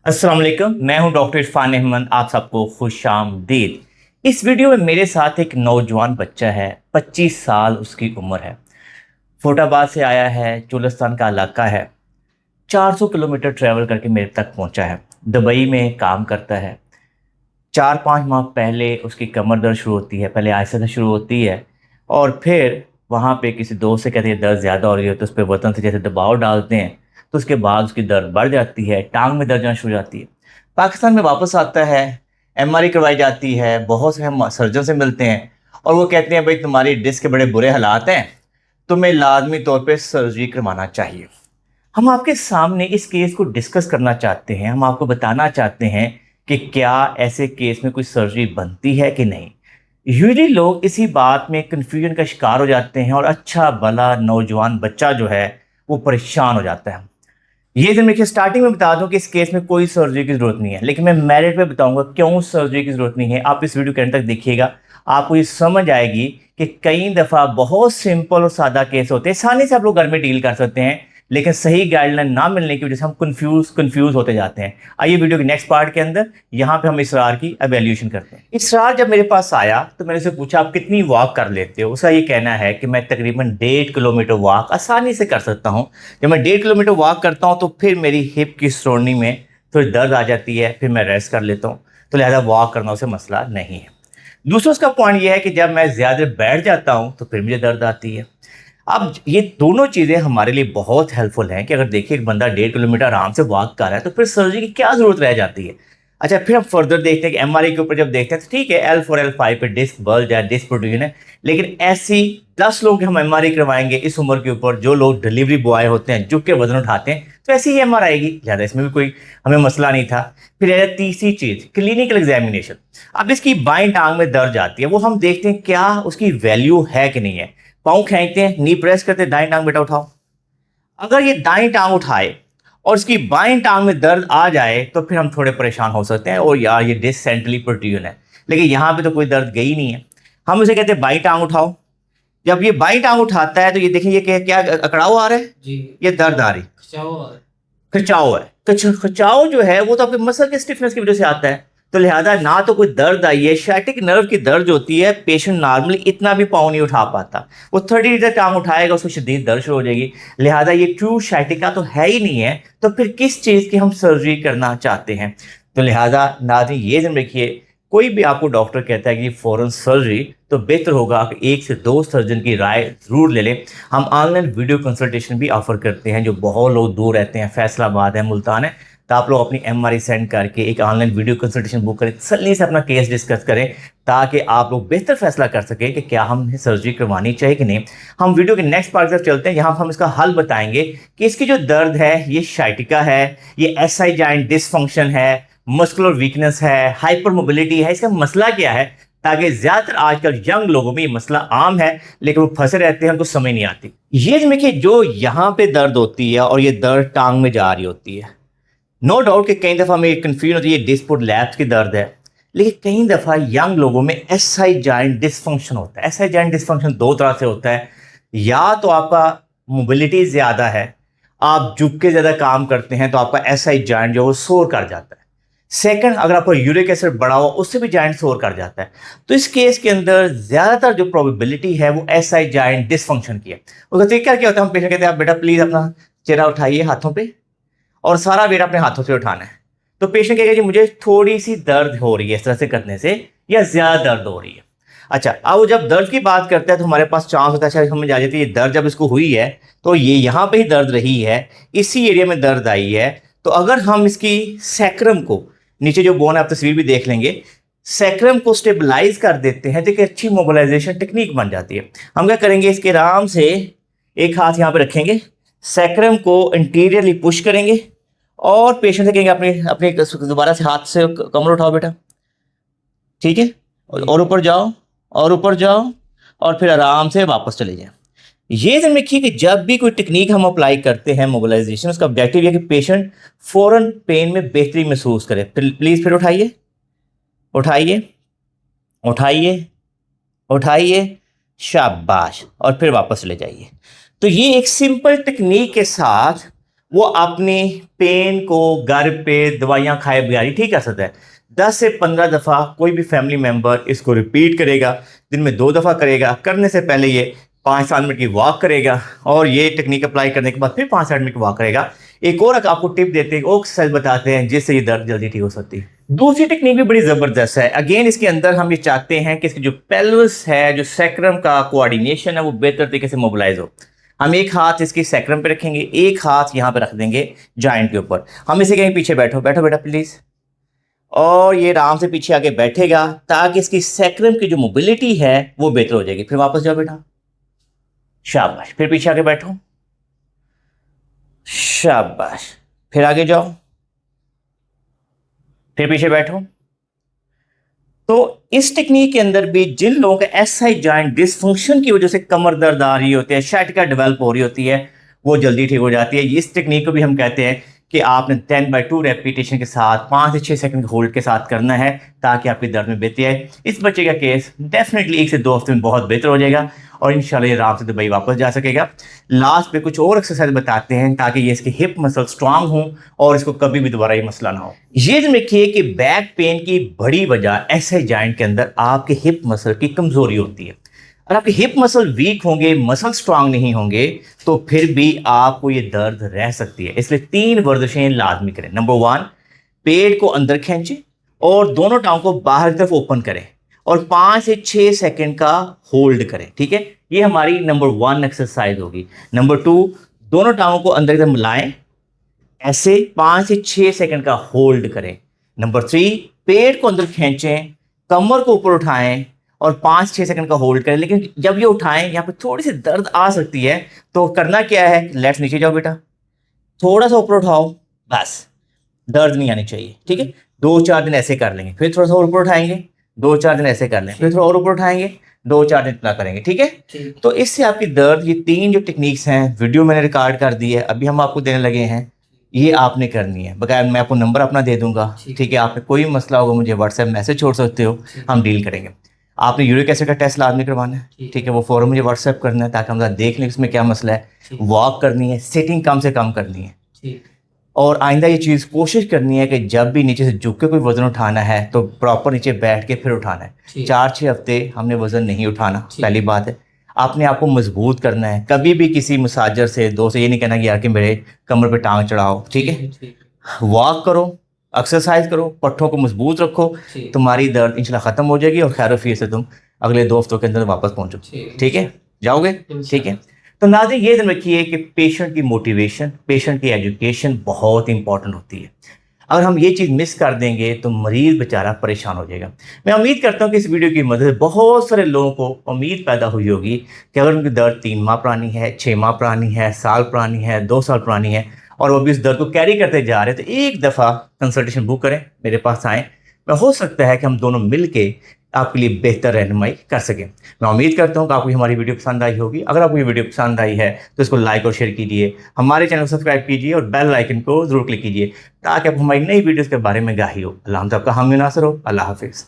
अस्सलाम वालेकुम, मैं हूं डॉक्टर इरफान अहमद। आप सबको खुशामदीद। इस वीडियो में मेरे साथ एक नौजवान बच्चा है, 25 साल उसकी उम्र है। फैसलाबाद से आया है, चुलिस्तान का इलाका है। 400 किलोमीटर ट्रैवल करके मेरे तक पहुंचा है। दुबई में काम करता है। 4-5 माह पहले उसकी कमर दर्द शुरू होती है, पहले आहिस्ता से शुरू होती है और फिर वहाँ पे किसी दोस्त से कहते हैं दर्द ज़्यादा हो रही है, तो उस पर वतन से जैसे दबाव डालते हैं, तो उसके बाद उसकी दर्द बढ़ जाती है, टांग में दर्द जाना शुरू हो जाती है। पाकिस्तान में वापस आता है, एमआरआई करवाई जाती है, बहुत से हम सर्जन से मिलते हैं और वो कहते हैं भाई तुम्हारी डिस्क के बड़े बुरे हालात हैं, तुम्हें लाजमी तौर पे सर्जरी करवाना चाहिए। हम आपके सामने इस केस को डिस्कस करना चाहते हैं, हम आपको बताना चाहते हैं कि क्या ऐसे केस में कोई सर्जरी बनती है कि नहीं। यूजली लोग इसी बात में कन्फ्यूजन का शिकार हो जाते हैं और अच्छा भला नौजवान बच्चा जो है वो परेशान हो जाता है। ये तो देखिए स्टार्टिंग में बता दूं कि इस केस में कोई सर्जरी की जरूरत नहीं है, लेकिन मैं मेरिट पे बताऊंगा क्यों सर्जरी की जरूरत नहीं है। आप इस वीडियो के अंत तक देखिएगा, आपको ये समझ आएगी कि कई दफ़ा बहुत सिंपल और सादा केस होते हैं, आसानी से आप लोग घर में डील कर सकते हैं, लेकिन सही गाइडलाइन ना मिलने की वजह से हम कंफ्यूज होते जाते हैं। आइए वीडियो के नेक्स्ट पार्ट के अंदर यहाँ पे हम इसरार की एवेल्यूशन करते हैं। इसरार जब मेरे पास आया तो मैंने उसे पूछा आप कितनी वॉक कर लेते हो। उसका ये कहना है कि मैं तकरीबन 1.5 किलोमीटर वॉक आसानी से कर सकता हूँ। जब मैं 1.5 किलोमीटर वॉक करता हूँ तो फिर मेरी हिप की सराउंडिंग में थोड़ी दर्द आ जाती है, फिर मैं रेस्ट कर लेता हूँ, तो लिहाजा वॉक करना उसे मसला नहीं है। दूसरा उसका पॉइंट यह है कि जब मैं ज़्यादा बैठ जाता हूँ तो फिर मुझे दर्द आती है। अब ये दोनों चीज़ें हमारे लिए बहुत हेल्पफुल हैं कि अगर देखिए एक बंदा 1.5 किलोमीटर आराम से वॉक कर रहा है तो फिर सर्जरी की क्या ज़रूरत रह जाती है। अच्छा, फिर हम फर्दर देखते हैं कि एमआरआई के ऊपर जब देखते हैं तो ठीक है L4 L5 पे डिस्क बल्ज है, डिस्क प्रोट्रूजन है, लेकिन ऐसी 10 लोग हम एमआरआई करवाएंगे इस उम्र के ऊपर, जो लोग डिलीवरी बॉय होते हैं, झुक के वजन उठाते हैं, तो ऐसी ही एमआरआई आएगी। ज़्यादा इसमें भी कोई हमें मसला नहीं था। फिर है तीसरी चीज़ क्लिनिकल एग्जामिनेशन। अब इसकी बाईं टांग में दर्द आती है, वो हम देखते हैं क्या उसकी वैल्यू है कि नहीं है। पाँव खींचते हैं, नी प्रेस करते हैं, दाएं टांग बेटा उठाओ। अगर ये दाएं टांग उठाए और इसकी बाएं टांग में दर्द आ जाए तो फिर हम थोड़े परेशान हो सकते हैं और यार ये डिस्क सेंट्रली प्रोट्रूजन है, लेकिन यहाँ पे तो कोई दर्द गई नहीं है। हम उसे कहते हैं बाईं टांग उठाओ। जब ये बाईं टांग उठाता है तो ये देखिए ये क्या अकड़ाव आ रहा है जी, ये दर्द आ रही, खिंचाव है। खिंचाव जो है वो तो आपके मसल के स्टिफनेस की वजह से आता है, तो लिहाजा ना तो कोई दर्द आई है। शैटिक नर्व की दर्द होती है, पेशेंट नॉर्मली इतना भी पाँव नहीं उठा पाता, वो 30 लीटर टांग उठाएगा उसको शदीद दर्द शुरू हो जाएगी। लिहाजा ये ट्रू शैटिका तो है ही नहीं है, तो फिर किस चीज़ की हम सर्जरी करना चाहते हैं। तो लिहाजा नाज़रीन ये ध्यान रखिए, कोई भी आपको डॉक्टर कहता है कि फौरन सर्जरी, तो बेहतर होगा कि 1 से 2 सर्जन की राय ज़रूर ले लें। हम ऑनलाइन वीडियो कंसल्टेशन भी ऑफर करते हैं, जो बहुत लोग दूर रहते हैं, फैसलाबाद है, मुल्तान है, तो आप लोग अपनी एमआरआई सेंड करके एक ऑनलाइन वीडियो कंसल्टेशन बुक करें, तसल्ली से अपना केस डिस्कस करें, ताकि आप लोग बेहतर फैसला कर सकें कि क्या हमें सर्जरी करवानी चाहिए कि नहीं। हम वीडियो के नेक्स्ट पार्ट तक चलते हैं, यहाँ हम इसका हल बताएंगे कि इसकी जो दर्द है ये शाइटिका है, ये एसआई जॉइंट डिसफंक्शन है, मस्कुलर वीकनेस है, हाइपर मोबिलिटी है, इसका मसला क्या है, ताकि ज़्यादातर आजकल यंग लोगों में ये मसला आम है, लेकिन वो फंसे रहते हैं, उनको समझ नहीं आती। ये देखिए जो यहाँ पे दर्द होती है और ये दर्द टांग में जा रही होती है, नो डाउट कि कई दफ़ा हमें कन्फ्यूजन होती है ये डिस्क लैप्स की दर्द है, लेकिन कई दफ़ा यंग लोगों में एसआई जॉइंट डिसफंक्शन होता है। एसआई जॉइंट डिसफंक्शन 2 तरह से होता है, या तो आपका मोबिलिटी ज़्यादा है, आप झुक के ज़्यादा काम करते हैं तो आपका एसआई जॉइंट जो है सोर कर जाता है। सेकंड, अगर आपका यूरिक एसिड बढ़ा हो उससे भी जॉइंट सोर कर जाता है। तो इस केस के अंदर ज़्यादातर जो प्रोबेबिलिटी है वो एसआई जॉइंट डिसफंक्शन की है। उसका तरीका क्या होता है, हम पेशेंट कहते हैं आप बेटा प्लीज़ अपना चेहरा उठाइए हाथों पे और सारा वेट अपने हाथों से उठाना है। तो पेशेंट कहेगा जी मुझे थोड़ी सी दर्द हो रही है इस तरह से करने से, या ज़्यादा दर्द हो रही है। अच्छा, अब वो जब दर्द की बात करता है तो हमारे पास चांस होता है, अच्छा समझ आ जाती है ये दर्द जब इसको हुई है तो ये यहाँ पे ही दर्द रही है, इसी एरिया में दर्द आई है, तो अगर हम इसकी सैक्रम को, नीचे जो बोन है आप तस्वीर भी देख लेंगे, सैक्रम को स्टेबलाइज कर देते हैं तो एक अच्छी मोबिलाइजेशन टेक्निक बन जाती है। हम क्या करेंगे, इसके आराम से एक हाथ यहाँ पे रखेंगे, सैक्रम को इंटीरियरली पुश करेंगे और पेशेंट से कहेंगे अपने अपने दोबारा से हाथ से कमर उठाओ बेटा, ठीक है, और ऊपर जाओ और ऊपर जाओ और फिर आराम से वापस चले जाएं। ये ध्यान रखिए कि जब भी कोई टेक्निक हम अप्लाई करते हैं मोबिलाइजेशन, उसका ऑब्जेक्टिव है कि पेशेंट फौरन पेन में बेहतरी महसूस करे। प्लीज फिर उठाइए उठाइए उठाइए उठाइए, शाबाश, और फिर वापस ले जाइए। तो ये एक सिंपल टेक्निक के साथ وہ اپنی پین کو گھر پہ دوائیاں کھائے بغیر ہی ٹھیک کر سکتا ہے. 10 سے 15 دفعہ کوئی بھی فیملی ممبر اس کو ریپیٹ کرے گا, دن میں 2 دفعہ کرے گا. کرنے سے پہلے یہ 5-7 منٹ کی واک کرے گا, اور یہ ٹیکنیک اپلائی کرنے کے بعد پھر 5-7 منٹ کی واک کرے گا. ایک اور آپ کو ٹپ دیتے ہیں, ایک اور ایکسرسائز بتاتے ہیں جس سے یہ درد جلدی ٹھیک ہو سکتی ہے. دوسری ٹیکنیک بھی بڑی زبردست ہے. اگین اس کے اندر ہم یہ چاہتے ہیں کہ اس کی جو پیلوس ہے, جو سیکرم کا کوآرڈینیشن ہے, وہ بہتر طریقے سے موبلائز ہو. ہم ایک ہاتھ اس کی سیکرم پہ رکھیں گے, ایک ہاتھ یہاں پہ رکھ دیں گے جوائنٹ کے اوپر. ہم اسے کہیں پیچھے بیٹھو بیٹھو بیٹا پلیز, اور یہ آرام سے پیچھے آگے بیٹھے گا تاکہ اس کی سیکرم کی جو موبلٹی ہے وہ بہتر ہو جائے گی. پھر واپس جاؤ بیٹا, شاباش. پھر پیچھے آگے بیٹھو, شاباش. پھر آگے جاؤ, پھر پیچھے بیٹھو. تو اس ٹیکنیک کے اندر بھی جن لوگوں کا S I joint dysfunction کی وجہ سے کمر درد آ رہی ہوتی ہے, شائٹکا ڈیولپ ہو رہی ہوتی ہے, وہ جلدی ٹھیک ہو جاتی ہے. اس ٹیکنیک کو بھی ہم کہتے ہیں کہ آپ نے 10/2 ریپیٹیشن کے ساتھ 5 سے 6 سیکنڈ ہولڈ کے ساتھ کرنا ہے تاکہ آپ کی درد میں بہتری آئے. اس بچے کا کیس ڈیفینیٹلی 1 سے 2 ہفتے میں بہت بہتر ہو جائے گا, اور انشاءاللہ یہ آرام سے دبئی واپس جا سکے گا. لاسٹ پہ کچھ اور ایکسرسائز بتاتے ہیں تاکہ یہ اس کی ہپ مسل سٹرانگ ہوں اور اس کو کبھی بھی دوبارہ یہ مسئلہ نہ ہو. یہ جو دیکھیے کہ بیک پین کی بڑی وجہ ایس آئی جوائنٹ کے اندر آپ کے ہپ مسل کی کمزوری ہوتی ہے. اگر آپ کے ہپ مسل ویک ہوں گے, مسل سٹرانگ نہیں ہوں گے, تو پھر بھی آپ کو یہ درد رہ سکتی ہے. اس لیے 3 ورزشیں لازمی کریں. نمبر 1, پیٹ کو اندر کھینچیں اور دونوں ٹانگوں کو باہر کی طرف اوپن کریں اور 5 سے 6 سیکنڈ کا ہولڈ کریں. ٹھیک ہے, یہ ہماری نمبر 1 ایکسرسائز ہوگی. نمبر 2, دونوں ٹانگوں کو اندر کی طرف ملائیں, ایسے 5 سے 6 سیکنڈ کا ہولڈ کریں. نمبر 3, پیٹ کو اندر کھینچیں, کمر کو اوپر اٹھائیں اور 5-6 سیکنڈ کا ہولڈ کریں. لیکن جب یہ اٹھائیں یہاں پہ تھوڑی سی درد آ سکتی ہے, تو کرنا کیا ہے, لیٹس نیچے جاؤ بیٹا, تھوڑا سا اوپر اٹھاؤ, بس درد نہیں آنی چاہیے. ٹھیک ہے, 2-4 دن ایسے کر لیں گے, پھر تھوڑا سا اوپر اٹھائیں گے, 2-4 دن ایسے کر لیں, پھر تھوڑا اور اوپر اٹھائیں گے, 2-4 دن اتنا کریں گے. ٹھیک ہے, تو اس سے آپ کی درد, یہ 3 جو ٹیکنیکس ہیں ویڈیو میں نے ریکارڈ کر دی ہے, ابھی ہم آپ کو دینے لگے ہیں, یہ آپ نے کرنی ہے. بقایا میں آپ کو نمبر اپنا دے دوں گا. ٹھیک ہے, آپ نے کوئی مسئلہ ہوگا مجھے واٹس ایپ میسج چھوڑ سکتے ہو, ہم ڈیل کریں گے. آپ نے یورک ایسڈ کا ٹیسٹ لازمی کروانا ہے. ٹھیک ہے, وہ فوراً مجھے واٹس ایپ کرنا ہے تاکہ ہم دیکھ لیں اس میں کیا مسئلہ ہے. واک کرنی ہے, سیٹنگ کم سے کم کرنی ہے, اور آئندہ یہ چیز کوشش کرنی ہے کہ جب بھی نیچے سے جھک کے کوئی وزن اٹھانا ہے تو پراپر نیچے بیٹھ کے پھر اٹھانا ہے. 4-6 ہفتے ہم نے وزن نہیں اٹھانا. پہلی بات ہے, آپ نے آپ کو مضبوط کرنا ہے. کبھی بھی کسی مساجر سے, دوست سے یہ نہیں کہنا کہ یار کہ میرے کمر پہ ٹانگ چڑھاؤ. ٹھیک ہے, واک کرو, ایکسرسائز کرو, پٹھوں کو مضبوط رکھو, تمہاری درد انشاءاللہ ختم ہو جائے گی اور خیر و عافیت سے تم اگلے 2 ہفتوں کے اندر واپس پہنچو. ٹھیک ہے, جاؤ گے. ٹھیک ہے, تو ناظرین یہ ذہن رکھیے کہ پیشنٹ کی موٹیویشن, پیشنٹ کی ایجوکیشن بہت امپورٹنٹ ہوتی ہے. اگر ہم یہ چیز مس کر دیں گے تو مریض بیچارہ پریشان ہو جائے گا. میں امید کرتا ہوں کہ اس ویڈیو کی مدد سے بہت سارے لوگوں کو امید پیدا ہوئی ہوگی کہ اگر ان کی درد 3 ماہ پرانی ہے, 6 ماہ پرانی ہے, سال پرانی ہے, 2 سال پرانی ہے, اور وہ بھی اس درد کو کیری کرتے جا رہے ہیں, تو ایک دفعہ کنسلٹیشن بک کریں, میرے پاس آئیں. میں ہو سکتا ہے کہ ہم دونوں مل کے آپ کے لیے بہتر رہنمائی کر سکیں. میں امید کرتا ہوں کہ آپ کو ہماری ویڈیو پسند آئی ہوگی. اگر آپ کو یہ ویڈیو پسند آئی ہے تو اس کو لائک اور شیئر کیجیے, ہمارے چینل کو سبسکرائب کیجیے اور بیل آئیکن کو ضرور کلک کیجیے تاکہ آپ کو ہماری نئی ویڈیوز کے بارے میں آگاہی ہو. اللہ ہم سب کا حامی و ناصر ہو. اللہ حافظ.